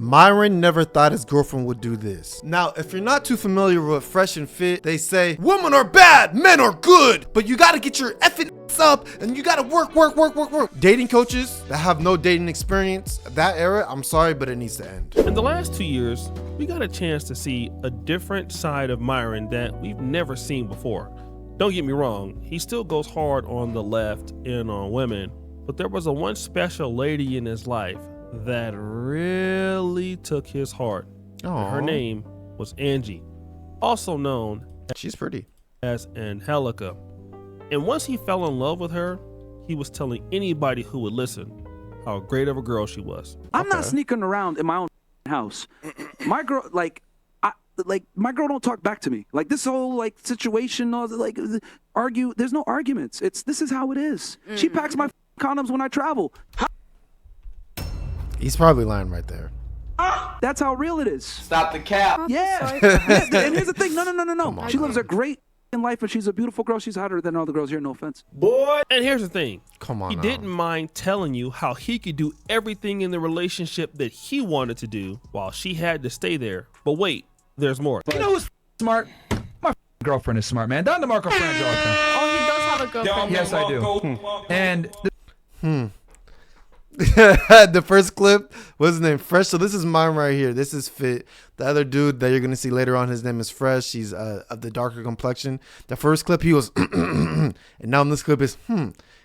Myron never thought his girlfriend would do this. Now, if you're not too familiar with Fresh and Fit, they say, women are bad, men are good, but you gotta get your effing up and you gotta work. Dating coaches that have no dating experience, that era, I'm sorry, but it needs to end. In the last 2 years, we got a chance to see a different side of Myron that we've never seen before. Don't get me wrong, he still goes hard on the left and on women, but there was a one special lady in his life that really took his heart. Her name was Angie, also known she's pretty as Angelica. And once he fell in love with her, he was telling anybody who would listen how great of a girl she was. I'm not sneaking around in my own house. My girl, my girl don't talk back to me. Like this whole situation, argue. There's no arguments. This is how it is. She packs my condoms when I travel. He's probably lying right there. That's how real it is. Stop the cap. Yeah. And here's the thing. No. She lives a great life, and she's a beautiful girl. She's hotter than all the girls here. No offense. Boy. And here's the thing. Come on. He didn't mind telling you how he could do everything in the relationship that he wanted to do while she had to stay there. But wait, there's more. You know who's smart? My girlfriend is smart, man. Don DeMarco Frangiola. Oh, he does have a girlfriend. Yes, I do. And the first clip was his name Fresh. So this is mine right here. This is Fit. The other dude that you're gonna see later on, his name is Fresh. He's of the darker complexion. The first clip he was and now in this clip is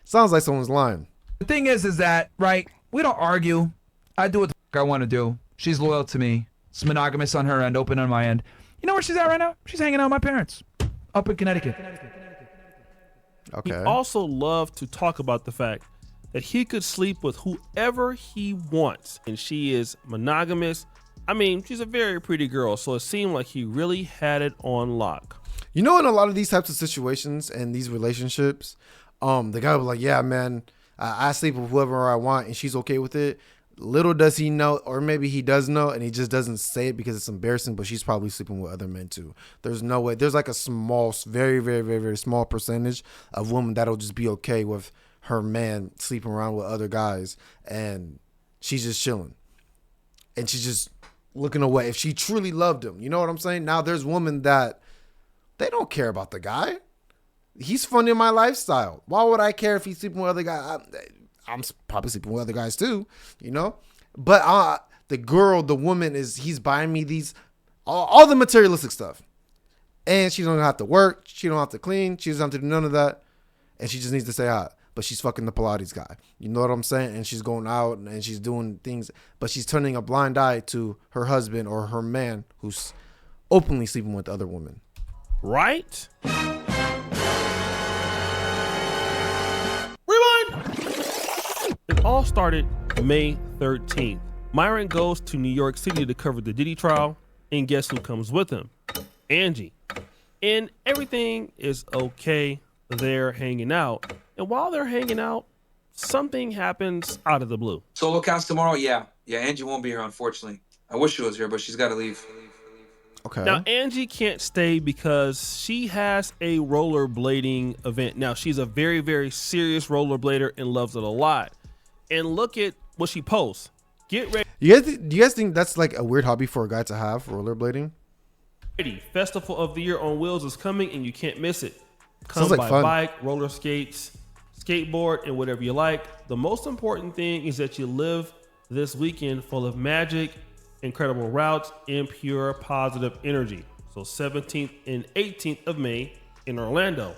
sounds like someone's lying. the thing is that, right, we don't argue. I do what the fuck I want to do. She's loyal to me. It's monogamous on her end, open on my end. You know where she's at right now? She's hanging out with my parents up in Connecticut. Okay. He also loved to talk about the fact that he could sleep with whoever he wants, and she is monogamous. I mean, she's a very pretty girl, so it seemed like he really had it on lock. You know, in a lot of these types of situations and these relationships, the guy was like, yeah, man, I sleep with whoever I want and she's okay with it. Little does he know, or maybe he does know and he just doesn't say it because it's embarrassing, but she's probably sleeping with other men too. There's no way. There's like a small, very, very, very, very small percentage of women that'll just be okay with her man sleeping around with other guys and she's just chilling. And she's just looking away if she truly loved him. You know what I'm saying? Now there's women that they don't care about the guy. He's funding my lifestyle. Why would I care if he's sleeping with other guys? I'm probably sleeping with other guys too, you know? But the girl, the woman he's buying me these, all the materialistic stuff. And she don't have to work. She don't have to clean. She doesn't have to do none of that. And she just needs to say hi. But she's fucking the Pilates guy. You know what I'm saying? And she's going out and she's doing things, but she's turning a blind eye to her husband or her man who's openly sleeping with other women. Right? Rewind! It all started May 13th. Myron goes to New York City to cover the Diddy trial, and guess who comes with him? Angie. And everything is okay. They're hanging out. And while they're hanging out, something happens out of the blue. Solo cast tomorrow? Yeah, Angie won't be here, unfortunately. I wish she was here, but she's got to leave. Okay. Now, Angie can't stay because she has a rollerblading event. Now, she's a very, very serious rollerblader and loves it a lot. And look at what she posts. Get ready. Do you guys think that's like a weird hobby for a guy to have, rollerblading? Festival of the Year on Wheels is coming and you can't miss it. Come Sounds like by fun. bike, roller skates, skateboard, and whatever you like. The most important thing is that you live this weekend full of magic, incredible routes, and pure positive energy. So 17th and 18th of May in Orlando.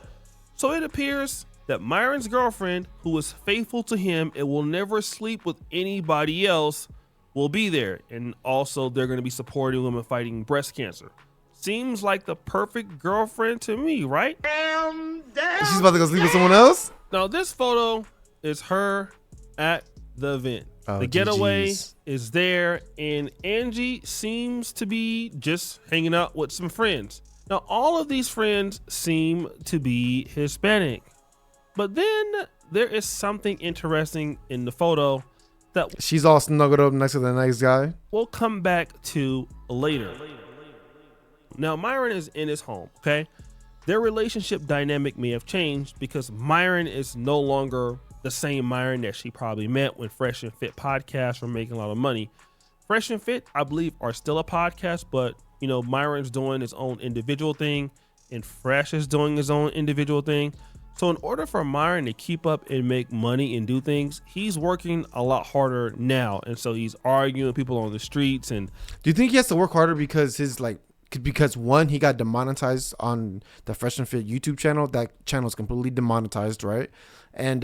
So it appears that Myron's girlfriend, who is faithful to him and will never sleep with anybody else, will be there. And also they're going to be supporting women fighting breast cancer. Seems like the perfect girlfriend to me, right? She's about to go sleep with someone else? Now this photo is her at the event. Oh, the getaway GGs. is there, and Angie seems to be just hanging out with some friends. Now all of these friends seem to be Hispanic, but then there is something interesting in the photo that She's all snuggled up next to the nice guy. we'll come back to later. Now Myron is in his home, okay? Their relationship dynamic may have changed because Myron is no longer the same Myron that she probably met when Fresh and Fit podcast were making a lot of money. Fresh and Fit, I believe, are still a podcast, but you know, Myron's doing his own individual thing, and Fresh is doing his own individual thing. So in order for Myron to keep up and make money and do things, he's working a lot harder now, and so he's arguing with people on the streets. And do you think he has to work harder because because one, he got demonetized on the Fresh and Fit YouTube channel? That channel is completely demonetized, right? And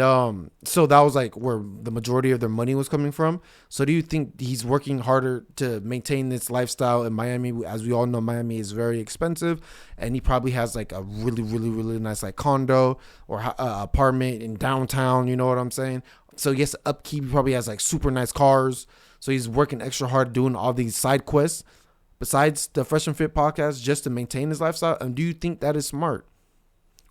so that was like where the majority of their money was coming from. So do you think he's working harder to maintain this lifestyle in Miami? As we all know, Miami is very expensive, and he probably has like a really, really, really nice like condo or apartment in downtown. You know what I'm saying? So he has to upkeep. He probably has like super nice cars. So he's working extra hard doing all these side quests besides the Fresh and Fit podcast just to maintain his lifestyle. And do you think that is smart,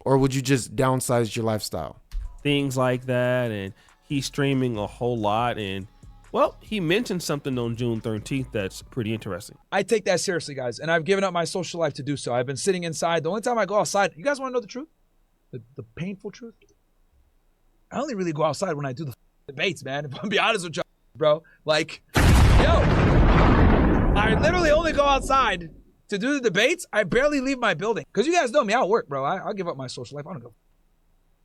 or would you just downsize your lifestyle? Things like that, and he's streaming a whole lot. And well, he mentioned something on June 13th that's pretty interesting. I take that seriously, guys, and I've given up my social life to do so. I've been sitting inside. The only time I go outside, you guys want to know the truth? The painful truth? I only really go outside when I do the debates, man. If I'm be honest with you, bro. Like, I literally only go outside to do the debates. I barely leave my building. Because you guys know me, I'll work, bro. I'll give up my social life. I don't go.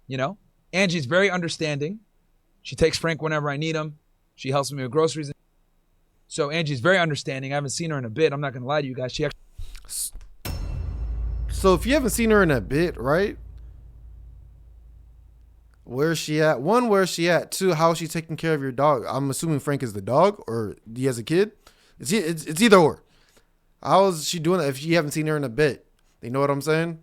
You know? Angie's very understanding. She takes Frank whenever I need him. She helps me with groceries. So Angie's very understanding. I haven't seen her in a bit. I'm not going to lie to you guys. She actually... So if you haven't seen her in a bit, right? Where's she at? One, where's she at? Two, how is she taking care of your dog? I'm assuming Frank is the dog, or he has a kid. It's either or. How is she doing it if you haven't seen her in a bit? You know what I'm saying?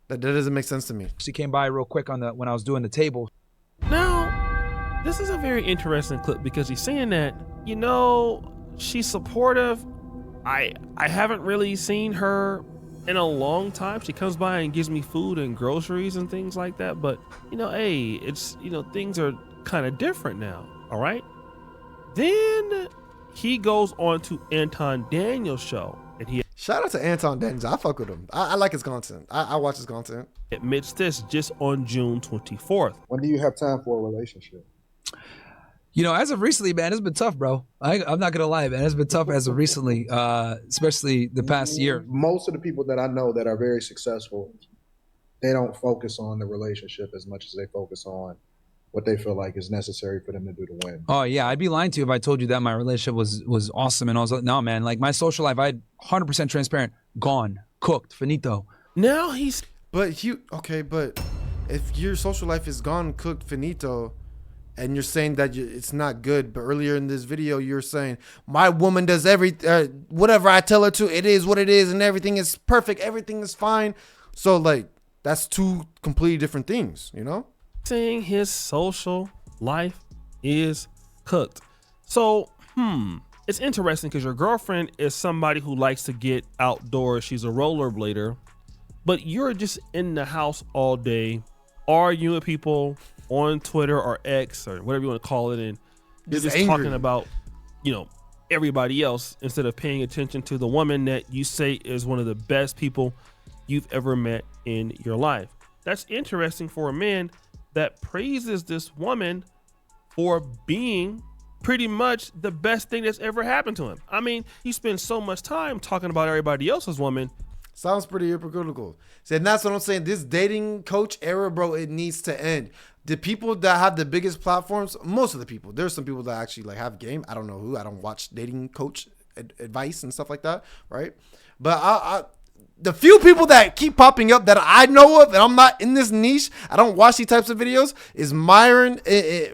That doesn't make sense to me. She came by real quick when I was doing the table. Now, this is a very interesting clip because he's saying that, you know, she's supportive. I haven't really seen her in a long time. She comes by and gives me food and groceries and things like that. But, you know, hey, it's, you know, things are kind of different now. All right. Then he goes on to Anton Daniels' show, and he shout out to Anton Daniels. I fuck with him. I like his content. I watch his content. admits this just on June 24th. When do you have time for a relationship? You know, as of recently, man, it's been tough, bro. I'm not gonna lie, man. It's been tough as of recently, especially the past year. Most of the people that I know that are very successful, they don't focus on the relationship as much as they focus on what they feel like is necessary for them to do to win. Oh yeah, I'd be lying to you if I told you that my relationship was awesome and I was like, no, man. Like my social life, I had 100% transparent, gone, cooked, finito. Now he's. But if your social life is gone, cooked, finito, and you're saying that it's not good, but earlier in this video you're saying my woman does whatever I tell her to, it is what it is, and everything is perfect, everything is fine. So like that's two completely different things, you know? Saying his social life is cooked. So, it's interesting because your girlfriend is somebody who likes to get outdoors. She's a rollerblader, but you're just in the house all day, arguing with people on Twitter or X or whatever you want to call it, and you're just talking about, you know, everybody else instead of paying attention to the woman that you say is one of the best people you've ever met in your life. That's interesting for a man that praises this woman for being pretty much the best thing that's ever happened to him. I mean, he spends so much time talking about everybody else's woman. Sounds pretty hypocritical. And that's what I'm saying. This dating coach era, bro, it needs to end. The people that have the biggest platforms, most of the people, there's some people that actually like have game. I don't know who. I don't watch dating coach advice and stuff like that, right? But the few people that keep popping up that I know of, and I'm not in this niche, I don't watch these types of videos, is Myron,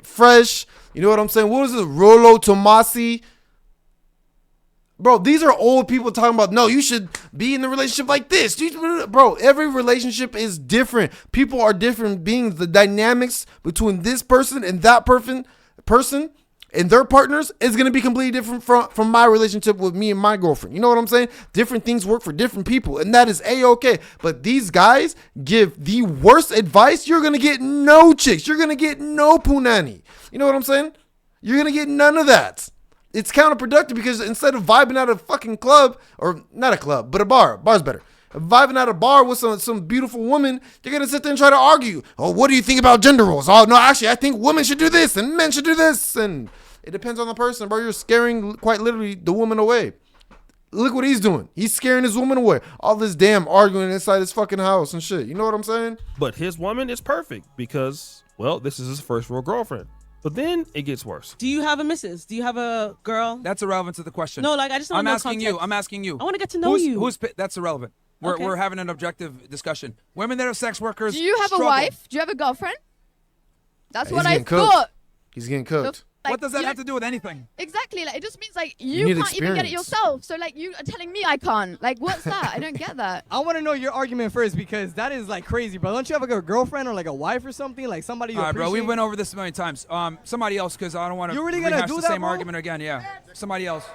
Fresh, you know what I'm saying? What is this? Rolo Tomasi. Bro, these are old people talking about, no, you should be in a relationship like this. Bro, every relationship is different. People are different beings. The dynamics between this person and that person and their partners is going to be completely different from my relationship with me and my girlfriend. You know what I'm saying? Different things work for different people, and that is A-okay. But these guys give the worst advice. You're going to get no chicks. You're going to get no punani. You know what I'm saying? You're going to get none of that. It's counterproductive because instead of vibing at a fucking club, or not a club, but a bar's better. Vibing at a bar with some beautiful woman, you're going to sit there and try to argue. Oh, what do you think about gender roles? Oh, no, actually, I think women should do this and men should do this. And It depends on the person, bro. You're scaring quite literally the woman away. Look what he's doing. He's scaring his woman away. All this damn arguing inside his fucking house and shit. You know what I'm saying? But his woman is perfect because, well, this is his first real girlfriend. But then it gets worse. Do you have a missus? Do you have a girl? That's irrelevant to the question. No, like I just don't know context. I'm asking you. I want to get to know you. That's irrelevant. We're having an objective discussion. Women that are sex workers. Do you have struggle. a wife? Do you have a girlfriend? That's what I getting cooked. thought. He's getting cooked. Like, What does that have to do with anything? Exactly. Like it just means like You you need can't even get it experience. yourself. So like you are telling me I can't. Like what's that? I don't get that. I want to know your argument first because that is like crazy, bro. Don't you have like a girlfriend or like a wife or something? Like somebody you All right, bro. We appreciate? went over this a million times. Somebody else, because I don't want to You really gonna rehash do the that, same bro? argument again. Yeah. Somebody else.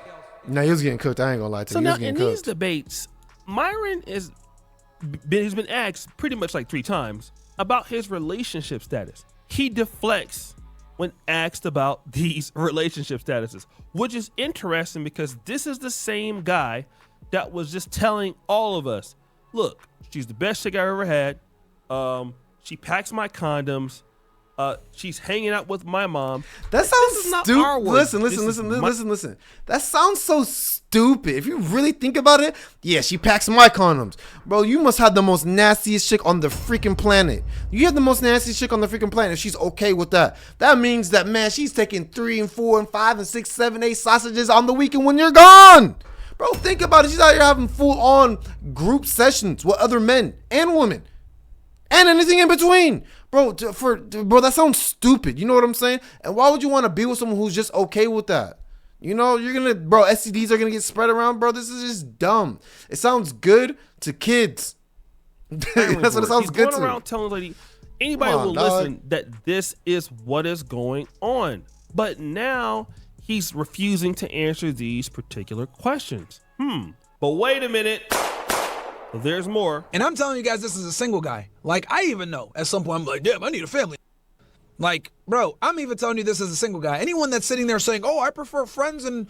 Nah, he was getting cooked. I ain't gonna lie to So you. He now was getting in these cooked. debates, Myron he's been asked pretty much like 3 times about his relationship status. He deflects when asked about these relationship statuses, which is interesting because this is the same guy that was just telling all of us, look, she's the best chick I ever had. She packs my condoms. She's hanging out with my mom. That This is sounds not stupid. our words. Listen. That sounds so stupid. If you really think about it, yeah, she packs my condoms. Bro, you must have the most nastiest chick on the freaking planet. You have the most nastiest chick on the freaking planet if she's okay with that. That means that, man, she's taking 3 and 4 and 5 and 6, 7, 8 sausages on the weekend when you're gone. Bro, think about it. She's out here having full-on group sessions with other men and women. And anything in between. Bro, that sounds stupid. You know what I'm saying? And why would you want to be with someone who's just okay with that? You know, STDs are going to get spread around, bro. This is just dumb. It sounds good to kids. That's what it sounds He's good going to. around telling anybody Come on, will dog. listen that this is what is going on. But now he's refusing to answer these particular questions. But wait a minute. There's more. And I'm telling you guys, this is a single guy. Like, I even know at some point, I'm like, damn, I need a family. Like, bro, I'm even telling you this as a single guy. Anyone that's sitting there saying, oh, I prefer friends and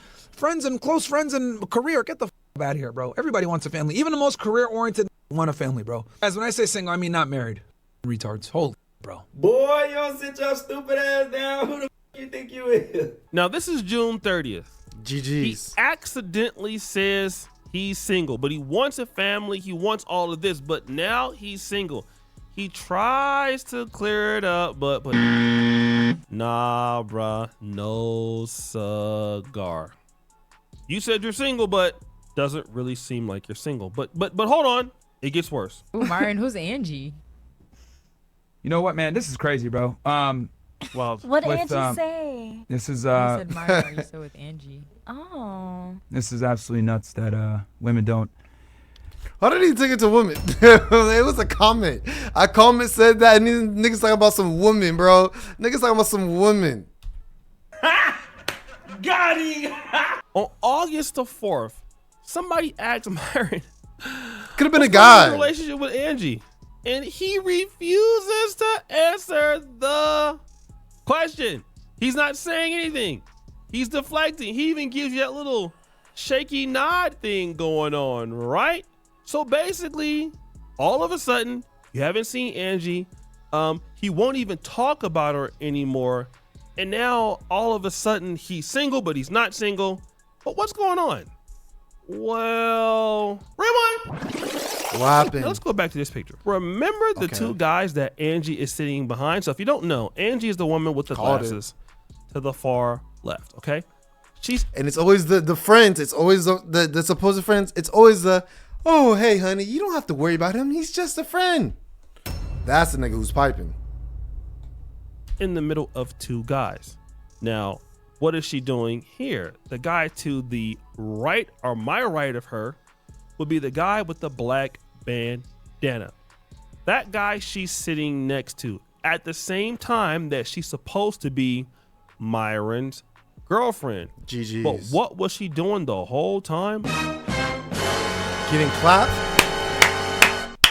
close friends and career, get the out of here, bro. Everybody wants a family. Even the most career-oriented want a family, bro. Guys, when I say single, I mean not married. Retards. Holy bro. Boy, you don't sit your stupid ass down. Who the you think you is? Now, this is June 30th. He GG's. accidentally says he's single, but he wants a family. He wants all of this, but now he's single. He tries to clear it up, but nah, bruh, no cigar. You said you're single, but doesn't really seem like you're single. But hold on, it gets worse. Ooh, Myron, who's Angie? You know what, man? This is crazy, bro. Well, What did with, Angie say? this is You said Myron, are you still with Angie? Oh. this is absolutely nuts that women don't. How did he take it to women? It was a comment. A comment said that, and these niggas talking about some woman, bro. Niggas talking about some woman. Got him. on August the 4th, somebody asked Myron, Could have been a "What's guy. your relationship with Angie?" And he refuses to answer the question. He's not saying anything. He's deflecting. He even gives you that little shaky nod thing going on, right? So basically, all of a sudden, you haven't seen Angie. He won't even talk about her anymore. And now, all of a sudden, he's single, but he's not single. But what's going on? Well, rewind. What happened? Now let's go back to this picture. Remember the two guys that Angie is sitting behind? So if you don't know, Angie is the woman with the Called it. glasses to the far left, okay? And it's always the friends. It's always the supposed friends. It's always oh, hey, honey, you don't have to worry about him. He's just a friend. That's the nigga who's piping. in the middle of two guys. Now, what is she doing here? The guy to the right, or my right of her, would be the guy with the black bandana. That guy she's sitting next to at the same time that she's supposed to be Myron's girlfriend. GG's. But what was she doing the whole time? Getting clapped?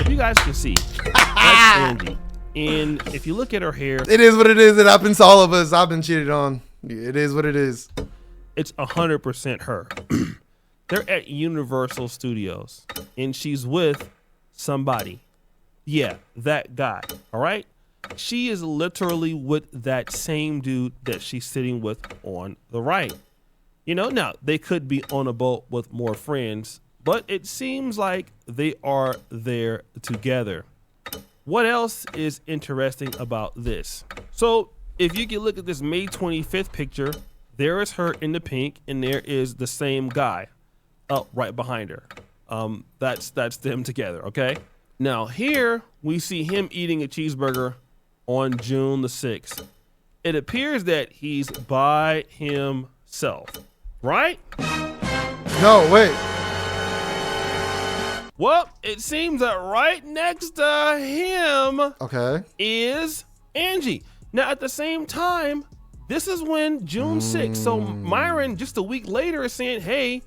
If you guys can see, that's Angie. And if you look at her hair, It is what it is. It happens to all of us. I've been cheated on. It is what it is. it's 100% her. They're at Universal Studios and she's with somebody. Yeah, that guy. All right. She is literally with that same dude that she's sitting with on the right. You know, now they could be on a boat with more friends, but it seems like they are there together. What else is interesting about this? So if you can look at this May 25th picture, there is her in the pink and there is the same guy up right behind her. That's them together, okay? Now here we see him eating a cheeseburger on June the 6th. It appears that he's by himself, right? No, wait. Well, it seems that right next to him is Angie. Now, at the same time, this is when June 6th. So Myron, just a week later, is saying, hey,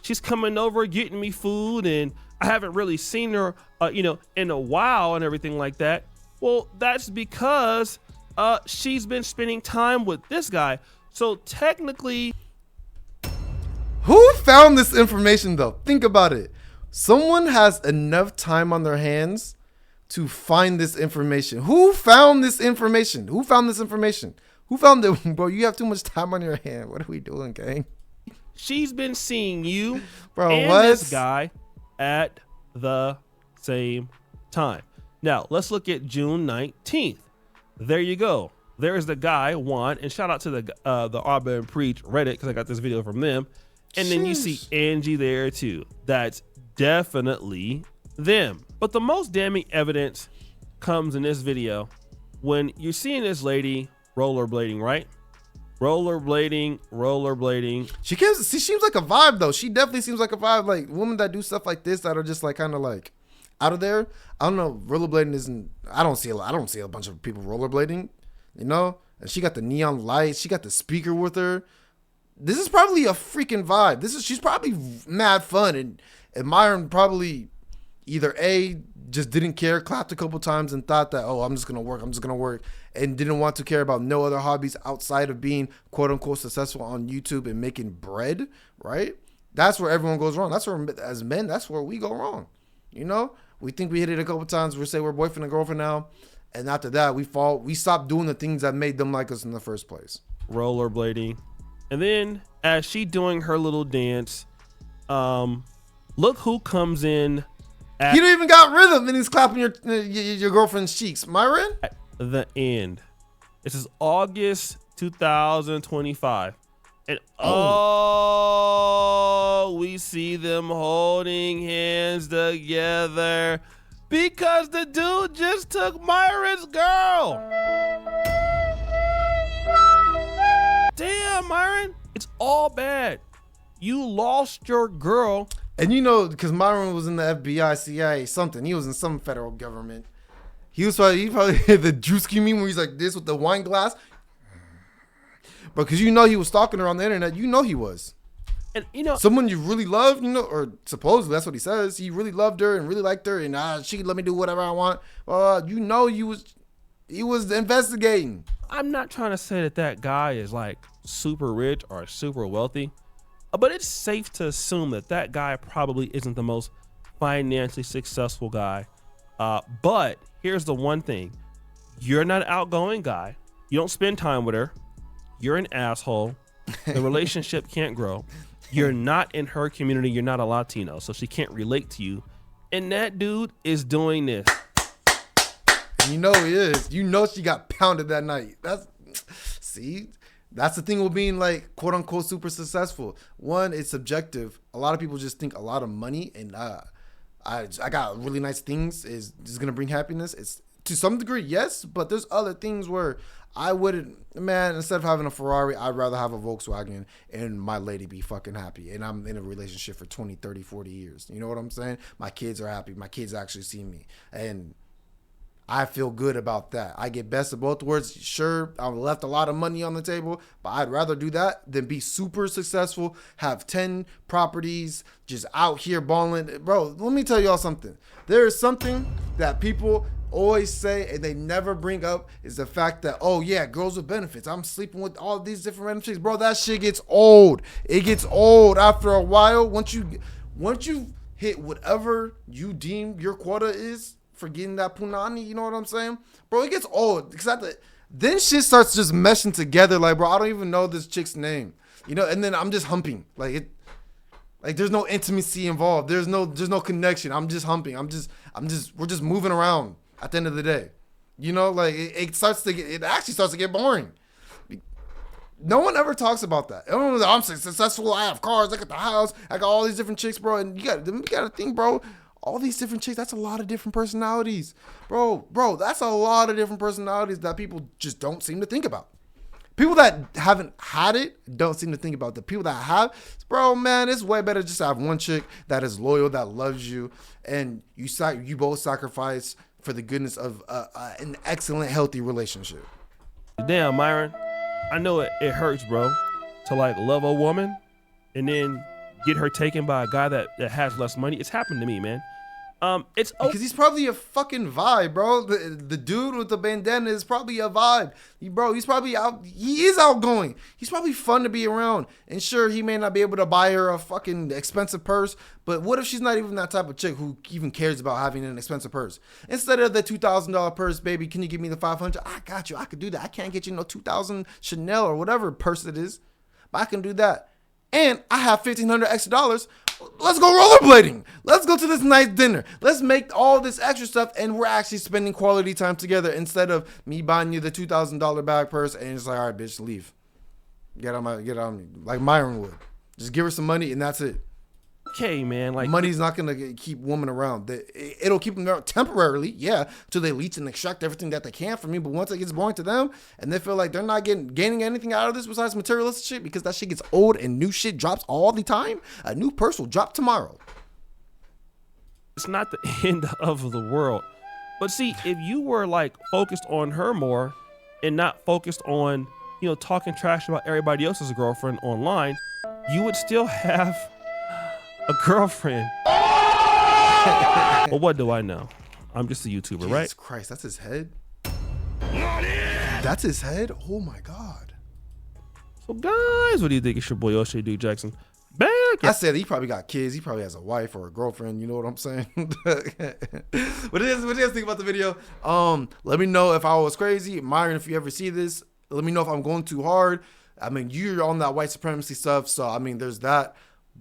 she's coming over, getting me food, and I haven't really seen her, in a while and everything like that. Well, that's because she's been spending time with this guy. So technically... Who found this information, though? Think about it. Someone has enough time on their hands to find this information. Who found this information? Who found this information? Who found it? Bro, you have too much time on your hand. What are we doing, gang? She's been seeing you Bro, and what? this guy at the same time. Now, let's look at June 19th. There you go. There's the guy, Juan, and shout out to the Arbor and Preach Reddit because I got this video from them. And then you see Angie there too. That's definitely them. But the most damning evidence comes in this video when you're seeing this lady rollerblading, right? Rollerblading. She seems like a vibe though. She definitely seems like a vibe. Like women that do stuff like this that are just like kind of like out of there. I don't know. Rollerblading isn't. I don't see a bunch of people rollerblading. You know. And she got the neon lights. She got the speaker with her. This is probably a freaking vibe. She's probably mad fun, and Myron probably either A, just didn't care, clapped a couple times and thought that, oh, I'm just gonna work, and didn't want to care about no other hobbies outside of being quote unquote successful on YouTube and making bread, right? That's where everyone goes wrong. That's where, as men, that's where we go wrong. You know, we think we hit it a couple times. We say we're boyfriend and girlfriend now, and after that we stop doing the things that made them like us in the first place. Rollerblading. And then as she doing her little dance, look who comes in. He don't even got rhythm and he's clapping your girlfriend's cheeks. Myron? At the end. This is August 2025. And we see them holding hands together because the dude just took Myron's girl. Damn, Myron, it's all bad. You lost your girl. And you know, because Myron was in the FBI, CIA, something. He was in some federal government. He probably hit the Drewski meme where he's like this with the wine glass. But because you know he was stalking her on the internet, you know he was. And you know, someone you really love, you know, or supposedly that's what he says. He really loved her and really liked her, and she could let me do whatever I want. You know, he was investigating. I'm not trying to say that guy is like super rich or super wealthy, but it's safe to assume that guy probably isn't the most financially successful guy. But here's the one thing. You're not an outgoing guy. You don't spend time with her. You're an asshole. The relationship can't grow. You're not in her community. You're not a Latino, so she can't relate to you. And that dude is doing this. You know he is. You know she got pounded that night. That's the thing with being like quote unquote super successful. One, it's subjective. A lot of people just think a lot of money and I got really nice things is gonna bring happiness. It's to some degree, yes, but there's other things where I wouldn't, man, instead of having a Ferrari, I'd rather have a Volkswagen and my lady be fucking happy. And I'm in a relationship for 20, 30, 40 years. You know what I'm saying? My kids are happy. My kids actually see me. And I feel good about that. I get best of both worlds. Sure, I left a lot of money on the table, but I'd rather do that than be super successful, have 10 properties, just out here balling. Bro, let me tell y'all something. There is something that people always say and they never bring up is the fact that, oh yeah, girls with benefits. I'm sleeping with all these different random chicks. Bro, that shit gets old. It gets old after a while. Once you hit whatever you deem your quota is, forgetting that punani. You know what I'm saying, bro? It gets old because then shit starts just meshing together. Like, bro, I don't even know this chick's name. You know, and then I'm just humping. Like there's no intimacy involved. There's no connection. I'm just humping. We're just moving around at the end of the day. You know, like it actually starts to get boring. No one ever talks about that. Everyone's like, I'm successful. I have cars. I got the house. I got all these different chicks, bro. And you got to think, bro. All these different chicks. That's a lot of different personalities, bro. That's a lot of different personalities that people just don't seem to think about. People that haven't had it don't seem to think about. The people that have, bro, man, it's way better just to have one chick that is loyal, that loves you, and you both sacrifice for the goodness of an excellent, healthy relationship. Damn, Myron. I know it hurts, bro, to like love a woman and then get her taken by a guy that has less money. It's happened to me, man. It's because he's probably a fucking vibe, bro. The dude with the bandana is probably a vibe. He's probably out. He is outgoing. He's probably fun to be around. And sure, he may not be able to buy her a fucking expensive purse, but what if she's not even that type of chick who even cares about having an expensive purse? Instead of the $2,000 purse, baby, can you give me the $500? I got you. I could do that. I can't get you no 2,000 Chanel or whatever purse it is, but I can do that. And I have $1,500 extra dollars. Let's go rollerblading. Let's go to this nice dinner. Let's make all this extra stuff, and we're actually spending quality time together instead of me buying you the $2,000 bag purse and it's like, all right, bitch, leave. Get on me, like Myron would. Just give her some money and that's it. Okay, man. Like, money's not gonna keep women around. It'll keep them around temporarily, yeah, till they leech and extract everything that they can from you. But once it gets boring to them, and they feel like they're not gaining anything out of this besides materialistic shit, because that shit gets old and new shit drops all the time. A new purse will drop tomorrow. It's not the end of the world. But see, if you were like focused on her more and not focused on, talking trash about everybody else's girlfriend online, you would still have a girlfriend. Well, what do I know? I'm just a YouTuber, right? Jesus Christ, that's his head? That's his head? Oh my God. So guys, what do you think? It's your boy Oshay Duke Jackson. Back. I said he probably got kids. He probably has a wife or a girlfriend. You know what I'm saying? What do you guys think about the video? Let me know if I was crazy. Myron, if you ever see this, let me know if I'm going too hard. I mean, you're on that white supremacy stuff. So, I mean, there's that.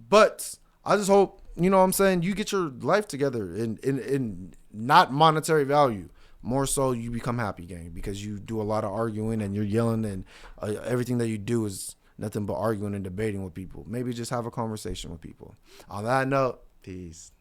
But I just hope, you know what I'm saying, you get your life together in not monetary value. More so you become happy, gang, because you do a lot of arguing and you're yelling and everything that you do is nothing but arguing and debating with people. Maybe just have a conversation with people. On that note, peace.